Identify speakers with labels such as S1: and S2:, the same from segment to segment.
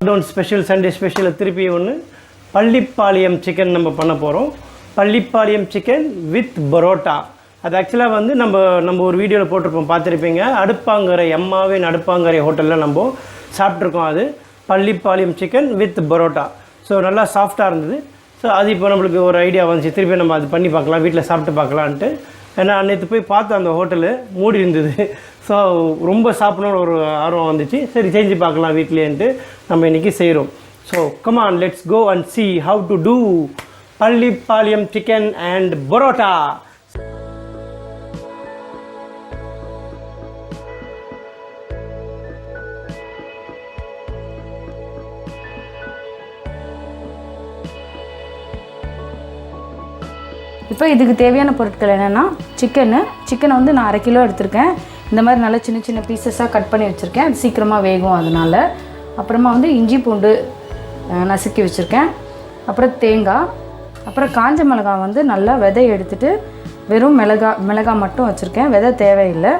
S1: Lockdown special Sunday special திருப்பி ஒன்று Pallipalayam chicken நம்ம பண்ண போகிறோம். Pallipalayam chicken with parotta. அது ஆக்சுவலாக வந்து நம்ம ஒரு வீடியோவில் போட்டிருப்போம், பார்த்துருப்பீங்க. அடுப்பாங்கரை எம்மாவின் அடுப்பாங்கரை ஹோட்டலில் நம்ம சாப்பிட்ருக்கோம். அது Pallipalayam chicken with parotta. So நல்லா சாஃப்டாக இருந்தது. ஸோ அது இப்போ நம்மளுக்கு ஒரு ஐடியா வந்துச்சு, திருப்பி நம்ம அது பண்ணி பார்க்கலாம், வீட்டில் சாப்பிட்டு பார்க்கலான்ட்டு. ஏன்னா நேற்று போய் பார்த்தோம், அந்த ஹோட்டலு மூடி இருந்தது. ஸோ ரொம்ப சாப்பிடணுன்னு ஒரு ஆர்வம் வந்துச்சு. சரி செஞ்சு பார்க்கலாம் வீட்லேன்ட்டு நம்ம இன்றைக்கி செய்கிறோம். So come on, let's go and see how to do Pallipalayam chicken and parotta.
S2: இப்போ இதுக்கு தேவையான பொருட்கள் என்னென்னா, சிக்கனை வந்து நான் 1/2 கிலோ எடுத்திருக்கேன். இந்த மாதிரி நல்லா சின்ன சின்ன பீசஸாக கட் பண்ணி வச்சுருக்கேன், அது சீக்கிரமாக வேகும் அதனால். அப்புறமா வந்து இஞ்சி பூண்டு நசுக்கி வச்சுருக்கேன். அப்புறம் தேங்காய், அப்புறம் காஞ்ச மிளகாய் வந்து நல்லா விதை எடுத்துகிட்டு வெறும் மிளகாய் மட்டும் வச்சுருக்கேன், விதை தேவையில்லை,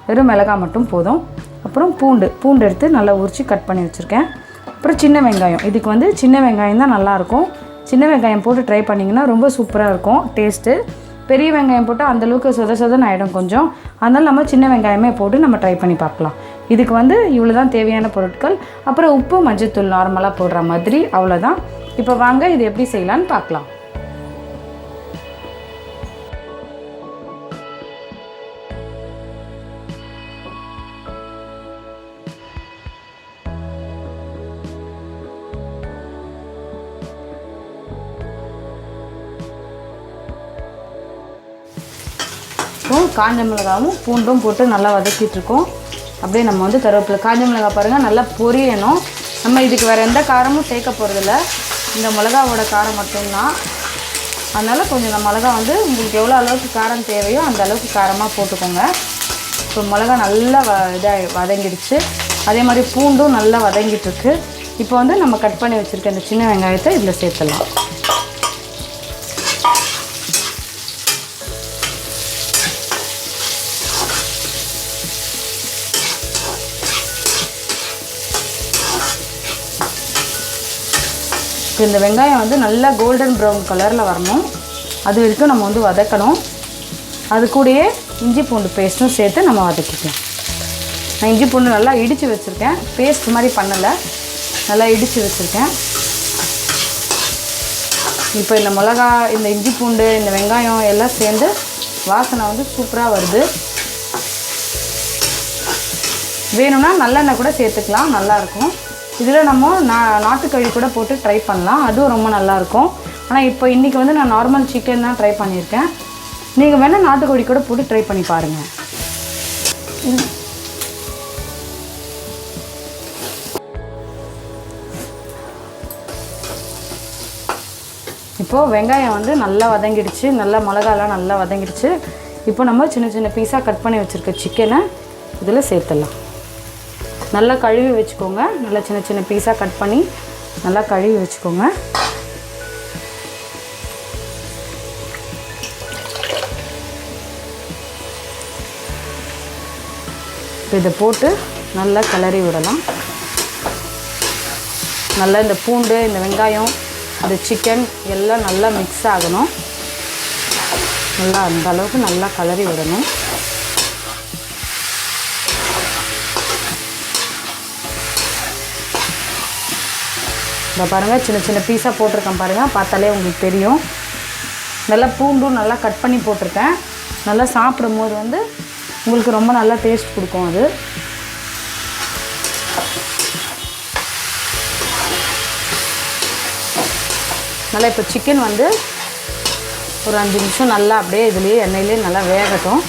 S2: வெறும் மிளகாய் மட்டும் போதும். அப்புறம் பூண்டு எடுத்து நல்லா உரித்து கட் பண்ணி வச்சுருக்கேன். அப்புறம் சின்ன வெங்காயம், இதுக்கு வந்து சின்ன வெங்காயம் தான் நல்லாயிருக்கும். சின்ன வெங்காயம் போட்டு ட்ரை பண்ணிங்கன்னா ரொம்ப சூப்பராக இருக்கும் டேஸ்ட்டு. பெரிய வெங்காயம் போட்டால் அந்தளவுக்கு சொதன்னு ஆகிடும் கொஞ்சம். அதனால் நம்ம சின்ன வெங்காயமே போட்டு நம்ம ட்ரை பண்ணி பார்க்கலாம். இதுக்கு வந்து இவ்வளோ தான் தேவையான பொருட்கள். அப்புறம் உப்பு மஞ்சத்தூள் நார்மலாக போடுற மாதிரி, அவ்வளோதான். இப்போ வாங்க இது எப்படி செய்யலான்னு பார்க்கலாம். காஞ்ச மிளகாவும் பூண்டும் போட்டு நல்லா வதக்கிட்டுருக்கோம். அப்படியே நம்ம வந்து கருவேப்பிலை, காஞ்ச மிளகாய் பாருங்கள் நல்லா பொரியணும். நம்ம இதுக்கு வேறு எந்த காரமும் சேர்க்க போகிறதில்ல, இந்த மிளகாவோட காரம் மட்டும்தான். அதனால் கொஞ்சம் இந்த மிளகா வந்து உங்களுக்கு எவ்வளோ அளவுக்கு காரம் தேவையோ அந்த அளவுக்கு காரமாக போட்டுக்கோங்க. இப்போ மிளகா நல்லா வதங்கிடுச்சு. அதே மாதிரி பூண்டும் நல்லா வதங்கிட்டுருக்கு. இப்போ வந்து நம்ம கட் பண்ணி வச்சுருக்க இந்த சின்ன வெங்காயத்தை இதில் சேர்த்துடலாம். இப்போ இந்த வெங்காயம் வந்து நல்லா கோல்டன் ப்ரௌன் கலரில் வரணும், அது வரைக்கும் நம்ம வந்து வதக்கணும். அது கூடயே இஞ்சி பூண்டு பேஸ்ட்டும் சேர்த்து நம்ம வதக்கிக்கலாம். நான் இஞ்சி பூண்டு நல்லா இடித்து வச்சுருக்கேன், பேஸ்ட் மாதிரி பண்ணலை, நல்லா இடித்து வச்சுருக்கேன். இப்போ இந்த மிளகா, இந்த இஞ்சி பூண்டு, இந்த வெங்காயம் எல்லாம் சேர்ந்து வாசனை வந்து சூப்பராக வருது. வேணும்னா நல்லெண்ணெய் கூட சேர்த்துக்கலாம், நல்லாயிருக்கும். இதில் நம்ம நாட்டுக்கறி கூட போட்டு ட்ரை பண்ணலாம், அதுவும் ரொம்ப நல்லாயிருக்கும். ஆனால் இப்போ இன்றைக்கி வந்து நான் நார்மல் சிக்கன் தான் ட்ரை பண்ணியிருக்கேன். நீங்கள் வேணால் நாட்டுக்கோழி கூட போட்டு ட்ரை பண்ணி பாருங்கள். இப்போது வெங்காயம் வந்து நல்லா வதங்கிடுச்சு, நல்லா மிளகாலாம் நல்லா வதங்கிடுச்சு. இப்போ நம்ம சின்ன சின்ன பீஸாக கட் பண்ணி வச்சுருக்க சிக்கனை இதில் சேர்த்துடலாம். நல்லா கழுவி வச்சுக்கோங்க, நல்லா சின்ன சின்ன பீஸாக கட் பண்ணி நல்லா கழுவி வச்சுக்கோங்க. இதை போட்டு நல்லா கிளறி விடலாம். நல்லா இந்த பூண்டு, இந்த வெங்காயம், இந்த சிக்கன் எல்லாம் நல்லா மிக்ஸ் ஆகணும். நல்லா அந்த அளவுக்கு நல்லா கிளறி விடணும். இந்த பாருங்கள், சின்ன சின்ன பீஸாக போட்டிருக்கேன் பாருங்கள், பார்த்தாலே உங்களுக்கு தெரியும். நல்லா பூண்டும் நல்லா கட் பண்ணி போட்டிருக்கேன். நல்லா சாப்பிடும் போது வந்து உங்களுக்கு ரொம்ப நல்லா டேஸ்ட் கொடுக்கும் அது. நல்லா இப்போ சிக்கன் வந்து ஒரு 5 நிமிஷம் நல்லா அப்படியே இதுலேயே எண்ணெயிலே நல்லா வேகட்டும்.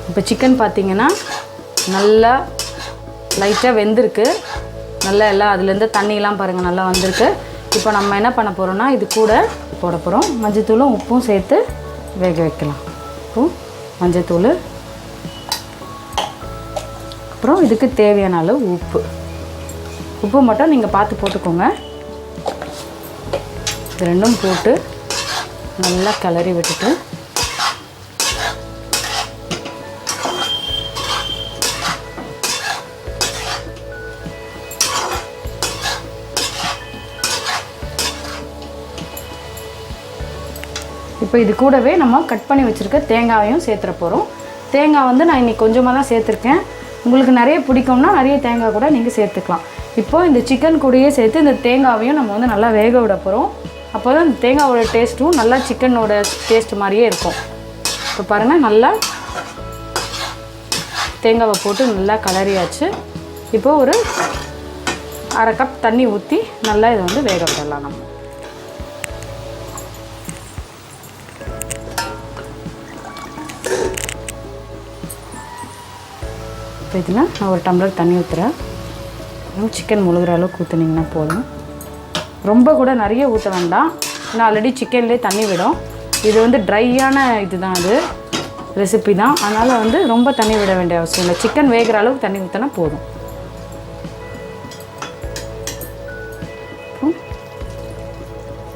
S2: இப்போ சிக்கன் பார்த்திங்கன்னா நல்லா லைட்டாக வெந்திருக்கு. நல்லா எல்லாம் அதுலேருந்து தண்ணியெலாம் பாருங்கள் நல்லா வந்திருக்கு. இப்போ நம்ம என்ன பண்ண போகிறோம்னா இது கூட போட போகிறோம். மஞ்சத்தூளும் உப்பும் சேர்த்து வேக வைக்கலாம். உப்பும் மஞ்சத்தூள், அப்புறம் இதுக்கு தேவையான அளவு உப்பு மட்டும் நீங்கள் பார்த்து போட்டுக்கோங்க. இது ரெண்டும் போட்டு நல்லா கிளறி விட்டுட்டு இப்போ இது கூடவே நம்ம கட் பண்ணி வச்சுருக்க தேங்காயையும் சேர்த்துற போகிறோம். தேங்காய் வந்து நான் இன்றைக்கி கொஞ்சமாக தான் சேர்த்துருக்கேன். உங்களுக்கு நிறைய பிடிக்கும்னா நிறைய தேங்காய் கூட நீங்கள் சேர்த்துக்கலாம். இப்போது இந்த சிக்கன் கூடயே சேர்த்து இந்த தேங்காவையும் நம்ம வந்து நல்லா வேக விட போகிறோம். அப்போ தான் இந்த தேங்காவோட டேஸ்ட்டும் நல்லா சிக்கனோட டேஸ்ட் மாதிரியே இருக்கும். இப்போ பாருங்கள் நல்லா தேங்காவை போட்டு நல்லா கலரியாச்சு. இப்போ ஒரு 1/2 கப் தண்ணி ஊற்றி நல்லா இதை வந்து வேக விடலாம். நம்ம இப்போ இதில் நான் ஒரு டம்ளர் தண்ணி ஊற்றுறேன். சிக்கன் முழுகிற அளவுக்கு ஊற்றுனீங்கன்னா போதும். ரொம்ப கூட நிறைய ஊற்ற வேண்டாம். ஏன்னா ஆல்ரெடி சிக்கன்லேயே தண்ணி விடும். இது வந்து ட்ரையான இதுதான், அது ரெசிபி தான். அதனால் வந்து ரொம்ப தண்ணி விட வேண்டிய அவசியம் இல்லை. சிக்கன் வேகிற அளவுக்கு தண்ணி ஊற்றினா போதும்.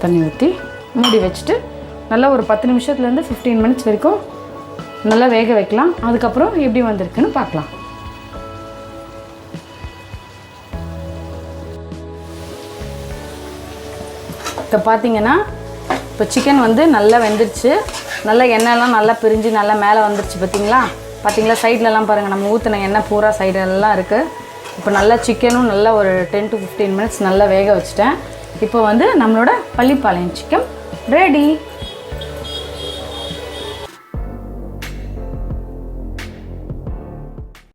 S2: தண்ணி ஊற்றி மூடி வச்சுட்டு நல்லா ஒரு 10 நிமிஷத்துலேருந்து 15 மினிட்ஸ் வரைக்கும் நல்லா வேக வைக்கலாம். அதுக்கப்புறம் எப்படி வந்திருக்குன்னு பார்க்கலாம். இப்போ பார்த்தீங்கன்னா இப்போ சிக்கன் வந்து நல்லா வெந்துருச்சு. நல்லா எண்ணெய்லாம் நல்லா பிரிஞ்சு நல்லா மேலே வந்துருச்சு. பார்த்தீங்களா சைட்லலாம் பாருங்கள், நம்ம ஊற்றின எண்ணெய் பூரா சைடெல்லாம் இருக்குது. இப்போ நல்லா சிக்கனும் நல்லா ஒரு 10 to 15 மினிட்ஸ் நல்லா வேக வச்சுட்டேன். இப்போ வந்து நம்மளோட பள்ளிப்பாளையம் சிக்கன் ரெடி.